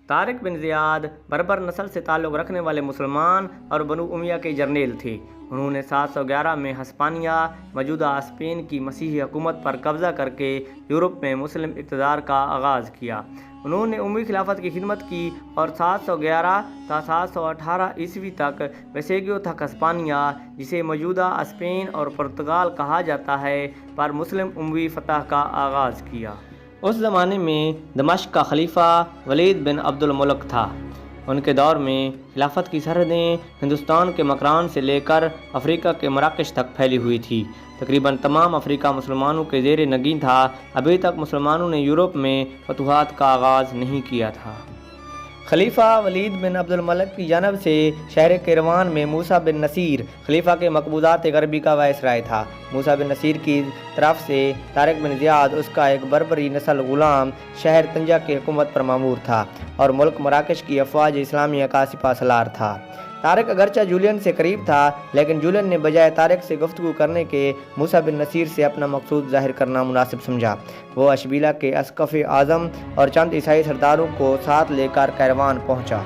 طارق بن زیاد بربر نسل سے تعلق رکھنے والے مسلمان اور بنو امیہ کے جرنیل تھے۔ انہوں نے 711 میں ہسپانیہ موجودہ اسپین کی مسیحی حکومت پر قبضہ کر کے یورپ میں مسلم اقتدار کا آغاز کیا۔ انہوں نے اموی خلافت کی خدمت کی اور 711 تا 718 عیسوی تک ویسیگیو تک ہسپانیہ، جسے موجودہ اسپین اور پرتگال کہا جاتا ہے، پر مسلم اموی فتح کا آغاز کیا۔ اس زمانے میں دمشق کا خلیفہ ولید بن عبد الملک تھا۔ ان کے دور میں خلافت کی سرحدیں ہندوستان کے مکران سے لے کر افریقہ کے مراکش تک پھیلی ہوئی تھی۔ تقریباً تمام افریقہ مسلمانوں کے زیر نگین تھا۔ ابھی تک مسلمانوں نے یورپ میں فتوحات کا آغاز نہیں کیا تھا۔ خلیفہ ولید بن عبد الملک کی جانب سے شہر کیروان میں موسیٰ بن نصیر خلیفہ کے مقبوضات غربی کا وائسرائے تھا۔ موسیٰ بن نصیر کی طرف سے طارق بن زیاد اس کا ایک بربری نسل غلام شہر طنجہ کی حکومت پر مامور تھا اور ملک مراکش کی افواج اسلامیہ کا سپہ سالار تھا۔ طارق اگرچہ جولین سے قریب تھا، لیکن جولین نے بجائے طارق سے گفتگو کرنے کے موسیٰ بن نصیر سے اپنا مقصود ظاہر کرنا مناسب سمجھا۔ وہ اشبیلا کے اسقف اعظم اور چند عیسائی سرداروں کو ساتھ لے کر کیروان پہنچا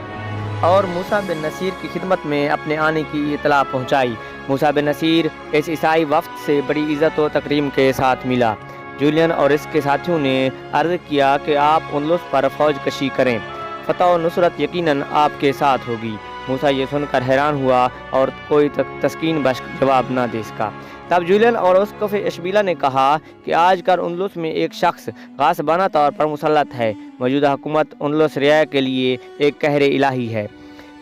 اور موسیٰ بن نصیر کی خدمت میں اپنے آنے کی اطلاع پہنچائی۔ موسیٰ بن نصیر اس عیسائی وفد سے بڑی عزت و تکریم کے ساتھ ملا۔ جولین اور اس کے ساتھیوں نے عرض کیا کہ آپ اندلس پر فوج کشی کریں، فتح و نصرت یقیناً آپ کے ساتھ ہوگی۔ موسیٰ یہ سن کر حیران ہوا اور کوئی تسکین بخش جواب نہ دے سکا۔ تب جولین اور اسقف اشبیلا نے کہا کہ آج کل اندلس میں ایک شخص غاصبانہ طور پر مسلط ہے۔ موجودہ حکومت اندلس رعایا کے لیے ایک قہر الہی ہے۔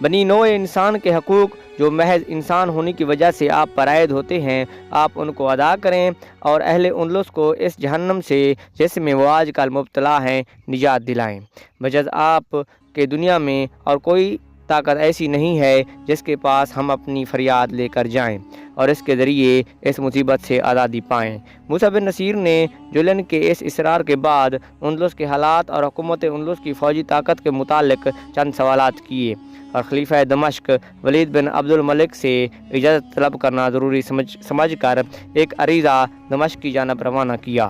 بنی نوع انسان کے حقوق جو محض انسان ہونے کی وجہ سے آپ پر عائد ہوتے ہیں، آپ ان کو ادا کریں اور اہل اندلس کو اس جہنم سے جس میں وہ آج کل مبتلا ہیں نجات دلائیں۔ بجز آپ کے دنیا میں اور کوئی طاقت ایسی نہیں ہے جس کے پاس ہم اپنی فریاد لے کر جائیں اور اس کے ذریعے اس مصیبت سے آزادی پائیں۔ موسیٰ بن نصیر نے جولین کے اس اصرار کے بعد اندلس کے حالات اور حکومت اندلس کی فوجی طاقت کے متعلق چند سوالات کیے اور خلیفہ دمشق ولید بن عبد الملک سے اجازت طلب کرنا ضروری سمجھ کر ایک عریضہ دمشق کی جانب روانہ کیا۔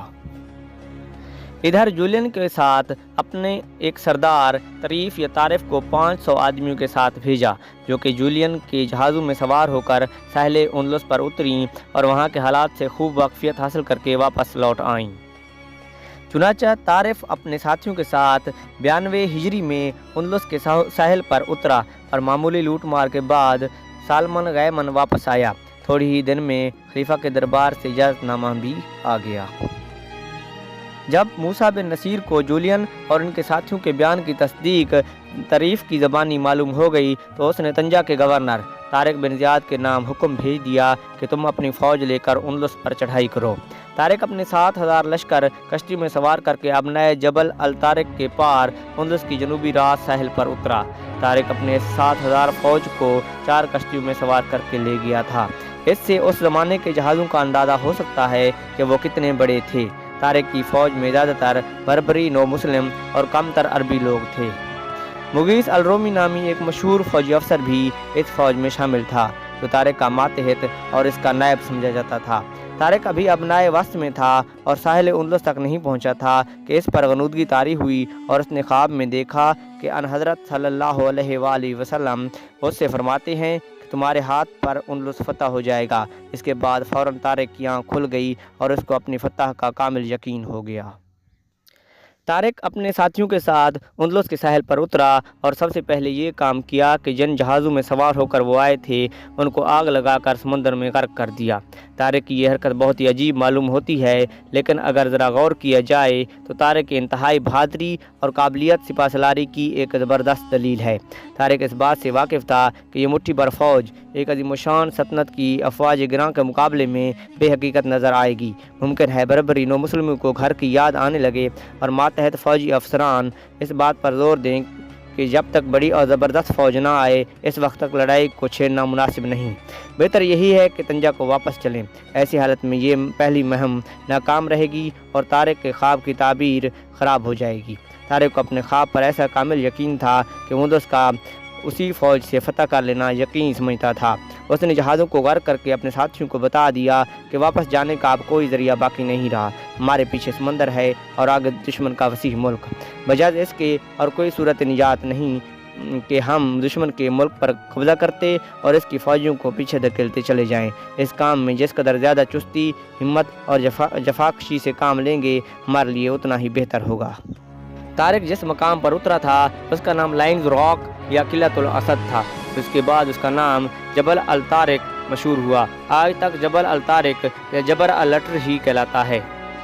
ادھر جولین کے ساتھ اپنے ایک سردار طریف یا طارف کو 500 آدمیوں کے ساتھ بھیجا، جو کہ جولین کے جہازوں میں سوار ہو کر ساحل اندلس پر اتریں اور وہاں کے حالات سے خوب واقفیت حاصل کر کے واپس لوٹ آئیں۔ چنانچہ طارف اپنے ساتھیوں کے ساتھ 92 ہجری میں اندلس کے ساحل پر اترا اور معمولی لوٹ مار کے بعد سالمن غیمن واپس آیا۔ تھوڑی ہی دن میں خلیفہ کے دربار سے اجازت نامہ بھی آ گیا۔ جب موسیٰ بن نصیر کو جولین اور ان کے ساتھیوں کے بیان کی تصدیق طریف کی زبانی معلوم ہو گئی تو اس نے طنجہ کے گورنر طارق بن زیاد کے نام حکم بھیج دیا کہ تم اپنی فوج لے کر اندلس پر چڑھائی کرو۔ طارق اپنے 7000 لشکر کشتی میں سوار کر کے ابنائے جبل الطارق کے پار اندلس کی جنوبی راس ساحل پر اترا۔ طارق اپنے 7000 فوج کو 4 کشتیوں میں سوار کر کے لے گیا تھا۔ اس سے اس زمانے کے جہازوں کا اندازہ ہو سکتا ہے کہ وہ کتنے بڑے تھے۔ طارق کی فوج میں زیادہ تر بربری نو مسلم اور کم تر عربی لوگ تھے۔ مغیث الرومی نامی ایک مشہور فوجی افسر بھی اس فوج میں شامل تھا، جو طارق کا ماتحت اور اس کا نائب سمجھا جاتا تھا۔ طارق ابھی ابنائے وسط میں تھا اور ساحل اندلس تک نہیں پہنچا تھا کہ اس پر غنودگی طاری ہوئی اور اس نے خواب میں دیکھا کہ ان حضرت صلی اللہ علیہ وآلہ وسلم اس سے فرماتے ہیں کہ تمہارے ہاتھ پر اندلس فتح ہو جائے گا۔ اس کے بعد فوراً طارق کی آنکھ کھل گئی اور اس کو اپنی فتح کا کامل یقین ہو گیا۔ طارق اپنے ساتھیوں کے ساتھ اندلس کے ساحل پر اترا اور سب سے پہلے یہ کام کیا کہ جن جہازوں میں سوار ہو کر وہ آئے تھے ان کو آگ لگا کر سمندر میں غرق کر دیا۔ طارق کی یہ حرکت بہت ہی عجیب معلوم ہوتی ہے، لیکن اگر ذرا غور کیا جائے تو طارق کی انتہائی بہادری اور قابلیت سپہ سالاری کی ایک زبردست دلیل ہے۔ طارق اس بات سے واقف تھا کہ یہ مٹھی بھر فوج ایک عظیم الشان سلطنت کی افواج گراں کے مقابلے میں بے حقیقت نظر آئے گی۔ ممکن ہے بربری نو مسلموں کو گھر کی یاد آنے لگے اور ماتحت فوجی افسران اس بات پر زور دیں کہ جب تک بڑی اور زبردست فوج نہ آئے اس وقت تک لڑائی کو چھیڑنا مناسب نہیں، بہتر یہی ہے کہ طنجہ کو واپس چلیں۔ ایسی حالت میں یہ پہلی مہم ناکام رہے گی اور طارق کے خواب کی تعبیر خراب ہو جائے گی۔ طارق کو اپنے خواب پر ایسا کامل یقین تھا کہ اندلس کا اسی فوج سے فتح کر لینا یقین سمجھتا تھا۔ اس نے جہازوں کو غرق کر کے اپنے ساتھیوں کو بتا دیا کہ واپس جانے کا اب کوئی ذریعہ باقی نہیں رہا، ہمارے پیچھے سمندر ہے اور آگے دشمن کا وسیع ملک، بجائے اس کے اور کوئی صورت نجات نہیں کہ ہم دشمن کے ملک پر قبضہ کرتے اور اس کی فوجیوں کو پیچھے دھکیلتے چلے جائیں۔ اس کام میں جس قدر زیادہ چستی، ہمت اور جفاکشی سے کام لیں گے ہمارے لیے اتنا ہی بہتر ہوگا۔ طارق جس مقام پر اترا تھا اس کا نام لائنز راک یا قلعۃ الاسد تھا۔ اس کے بعد اس کا نام جبل الطارق مشہور ہوا۔ آج تک جبل الطارق یا جبل الٹر ہی کہلاتا ہے۔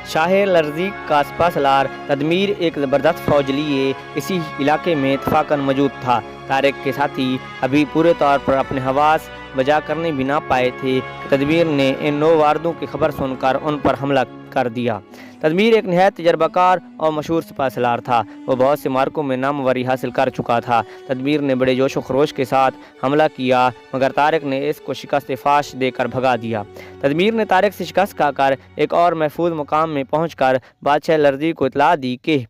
شاہ لرزیق کا سپہ سالار تدمیر ایک زبردست فوج لیے اسی علاقے میں اتفاقاً موجود تھا۔ طارق کے ساتھی ابھی پورے طور پر اپنے حواس بجا کرنے بھی نہ پائے تھے کہ تدمیر نے ان 9 واردوں کی خبر سن کر ان پر حملہ کر دیا۔ تدمیر ایک نہایت تجربہ کار اور مشہور سپہ سالار تھا۔ وہ بہت سے مارکوں میں ناموری حاصل کر چکا تھا۔ تدمیر نے بڑے جوش و خروش کے ساتھ حملہ کیا مگر طارق نے اس کو شکست فاش دے کر بھگا دیا۔ تدمیر نے طارق سے شکست کھا کر ایک اور محفوظ مقام میں پہنچ کر بادشاہ لرزی کو اطلاع دی کہ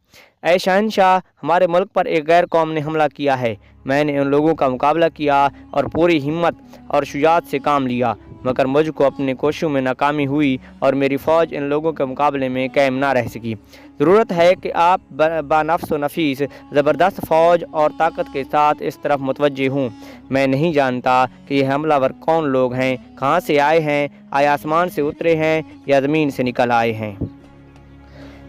اے شہنشاہ، ہمارے ملک پر ایک غیر قوم نے حملہ کیا ہے۔ میں نے ان لوگوں کا مقابلہ کیا اور پوری ہمت اور شجاعت سے کام لیا مگر مجھ کو اپنے کوششوں میں ناکامی ہوئی اور میری فوج ان لوگوں کے مقابلے میں قائم نہ رہ سکی۔ ضرورت ہے کہ آپ بنفس و نفیس زبردست فوج اور طاقت کے ساتھ اس طرف متوجہ ہوں۔ میں نہیں جانتا کہ یہ حملہ ور کون لوگ ہیں، کہاں سے آئے ہیں، آیا آسمان سے اترے ہیں یا زمین سے نکل آئے ہیں۔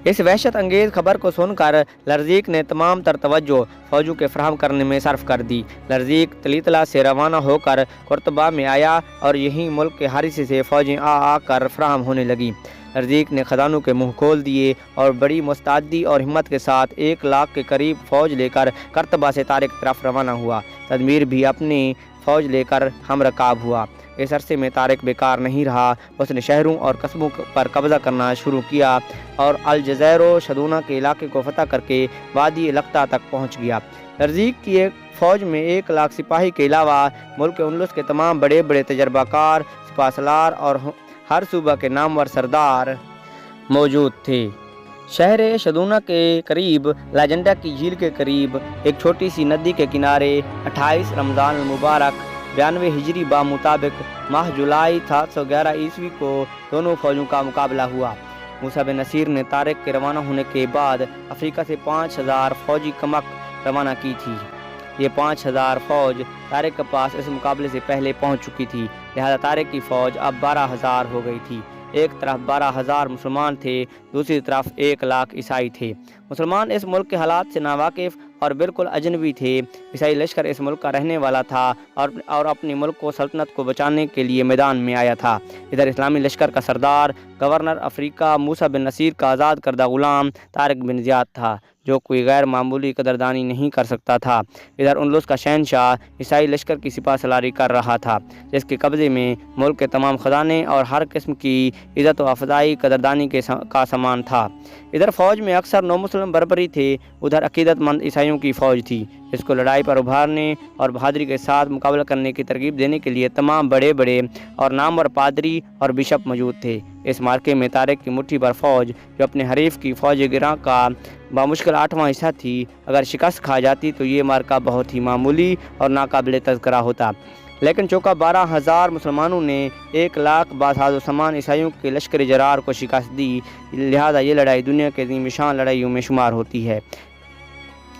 اس وحشت انگیز خبر کو سن کر لرزیق نے تمام تر توجہ فوجوں کے فراہم کرنے میں صرف کر دی۔ لرزیق تلیطلا سے روانہ ہو کر قرطبہ میں آیا اور یہیں ملک کے ہر حصے سے فوجیں آ کر فراہم ہونے لگیں۔ لرزیق نے خزانوں کے منہ کھول دیے اور بڑی مستعدی اور ہمت کے ساتھ 1 لاکھ کے قریب فوج لے کر قرطبہ سے طارق کی طرف روانہ ہوا۔ تدمیر بھی اپنی فوج لے کر ہم رکاب ہوا۔ اس عرصے میں طارق بیکار نہیں رہا، اس نے شہروں اور قصبوں پر قبضہ کرنا شروع کیا اور الجزائر و شدونہ کے علاقے کو فتح کر کے وادی لقطہ تک پہنچ گیا۔ لرزیق کی ایک فوج میں 1 لاکھ سپاہی کے علاوہ ملک اندلس کے تمام بڑے بڑے تجربہ کار سپہ سالار اور ہر صوبہ کے نامور سردار موجود تھے۔ شہر شدونہ کے قریب لاجنڈا کی جھیل کے قریب ایک چھوٹی سی ندی کے کنارے 28 رمضان المبارک 92 ہجری بمطابق ماہ جولائی 711 عیسوی کو دونوں فوجوں کا مقابلہ ہوا۔ موسیٰ بن نصیر نے طارق کے روانہ ہونے کے بعد افریقہ سے 5000 فوجی کمک روانہ کی تھی۔ یہ 5000 فوج طارق کے پاس اس مقابلے سے پہلے پہنچ چکی تھی، لہذا طارق کی فوج اب 12000 ہو گئی تھی۔ ایک طرف 12000 مسلمان تھے، دوسری طرف 1 لاکھ عیسائی تھے۔ مسلمان اس ملک کے حالات سے ناواقف اور بالکل اجنبی تھے۔ عیسائی لشکر اس ملک کا رہنے والا تھا اور اپنے ملک کو سلطنت کو بچانے کے لیے میدان میں آیا تھا۔ ادھر اسلامی لشکر کا سردار گورنر افریقہ موسیٰ بن نصیر کا آزاد کردہ غلام طارق بن زیاد تھا، جو کوئی غیر معمولی قدردانی نہیں کر سکتا تھا۔ ادھر اندلس کا شہنشاہ عیسائی لشکر کی سپہ سالاری کر رہا تھا، جس کے قبضے میں ملک کے تمام خزانے اور ہر قسم کی عزت و افزائی قدردانی کا سامان تھا۔ ادھر فوج میں اکثر نومسلم بربری تھے، ادھر عقیدت مند عیسائیوں کی فوج تھی، جس کو لڑائی پر ابھارنے اور بہادری کے ساتھ مقابلہ کرنے کی ترغیب دینے کے لیے تمام بڑے بڑے اور نامور پادری اور بشپ موجود تھے۔ اس مارکے میں طارق کی مٹھی بھر فوج، جو اپنے حریف کی فوج گراں کا بامشکل 8واں حصہ تھی، اگر شکست کھا جاتی تو یہ مارکہ بہت ہی معمولی اور ناقابل تذکرہ ہوتا۔ لیکن چونکہ 12000 مسلمانوں نے 1 لاکھ باساز و سامان عیسائیوں کے لشکر جرار کو شکست دی، لہذا یہ لڑائی دنیا کے عظیم شان لڑائیوں میں شمار ہوتی ہے۔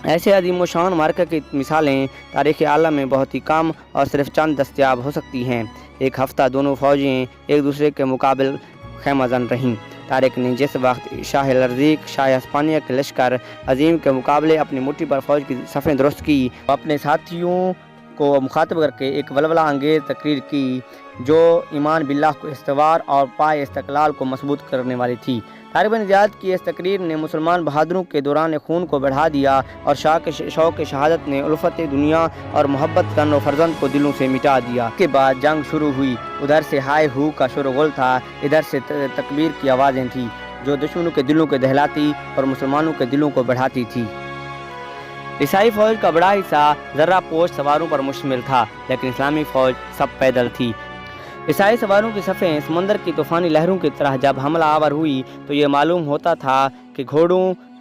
ایسے عظیم و شان مارکہ کی مثالیں تاریخ عالم میں بہت ہی کم اور صرف چند دستیاب ہو سکتی ہیں۔ ایک ہفتہ دونوں فوجیں ایک دوسرے کے مقابل خیمہ زن رہیں۔ طارق نے جس وقت شاہ لرزیق شاہ ہسپانیہ کے لشکر عظیم کے مقابلے اپنی مٹھی پر فوج کی صفیں درست کی، اپنے ساتھیوں کو مخاطب کر کے ایک ولولہ انگیز تقریر کی جو ایمان باللہ کو استوار اور پائے استقلال کو مضبوط کرنے والی تھی۔ طارق بن زیاد کی اس تقریر نے مسلمان بہادروں کے دوران خون کو بڑھا دیا اور شوق شہادت نے الفت دنیا اور محبت تن و فرزند کو دلوں سے مٹا دیا۔ اس کے بعد جنگ شروع ہوئی۔ ادھر سے ہائے ہو کا شور و غل تھا، ادھر سے تکبیر کی آوازیں تھیں جو دشمنوں کے دلوں کو دہلاتی اور مسلمانوں کے دلوں کو بڑھاتی تھی۔ عیسائی فوج کا بڑا حصہ ذرہ پوش سواروں پر مشتمل تھا، لیکن اسلامی فوج سب پیدل تھی۔ عیسائی سواروں کی صفیں سمندر کی طوفانی لہروں کی طرح جب حملہ آور ہوئی تو یہ معلوم ہوتا تھا کہ گھوڑوں